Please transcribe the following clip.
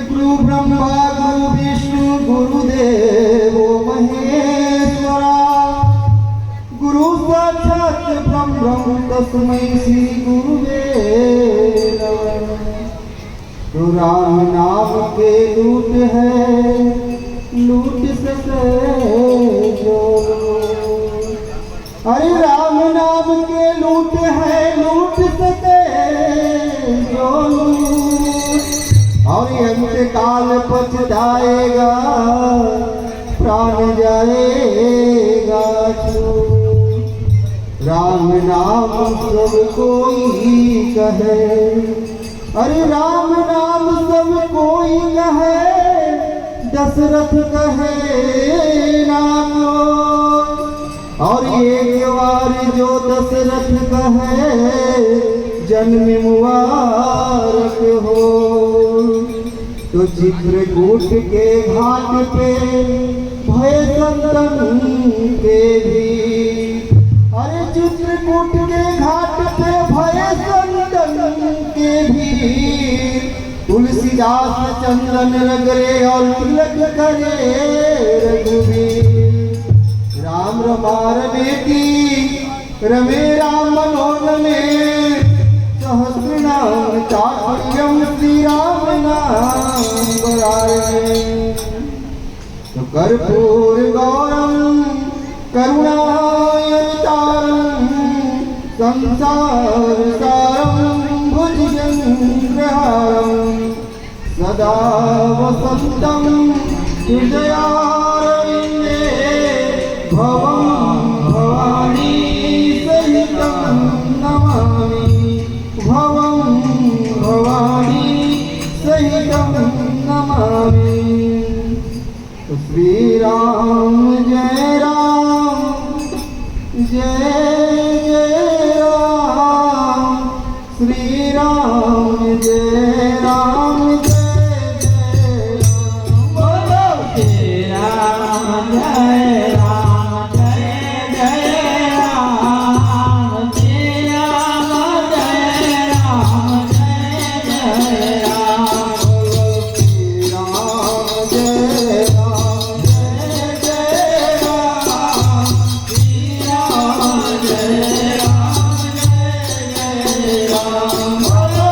गुरु ब्रह्मा गुरु विष्णु गुरुदेव महेश्वरा गुरु साक्षात ब्रह्म तस्मै श्री गुरुवे नमः। तो राम नाम के लूट है लूट सके जो, अरे राम नाम के लूट है लूट सके जो, और अंत काल पछताएगा प्राण जाएगा छूट। राम नाम सब कोई कहे, अरे राम नाम सब कोई कहे, दशरथ कहे नाम। और एक बार जो दशरथ कहे जन्म मुबारक हो। तो चित्रकूट के घाट पे भय संतन के भी, अरे चित्रकूट के घाट पे भय संतन के भी। तुलसीदास चंदन रगरे और तिलक करे रघुवीर। राम रमारने की रमे राम मनोरमे, सहस्र नाम चातुर्यम श्री राम नाम बराए। तो कर्पूर गौरम करुणायतारम संसार सारम भुजगेन्द्रहारम सदा वसंतम हृदयारविंदे भवं भवानी सहितं नमामि। भवं भवानी सहितं नमामि। श्री राम जय जय राम, श्री राम जय राम जय जय राम। बोलो श्री राम जय राम जय जय राम, श्री राम जय राम जय जय राम। बोलो श्री राम जय राम जय जय राम, श्री राम जय राम जय जय राम। बोलो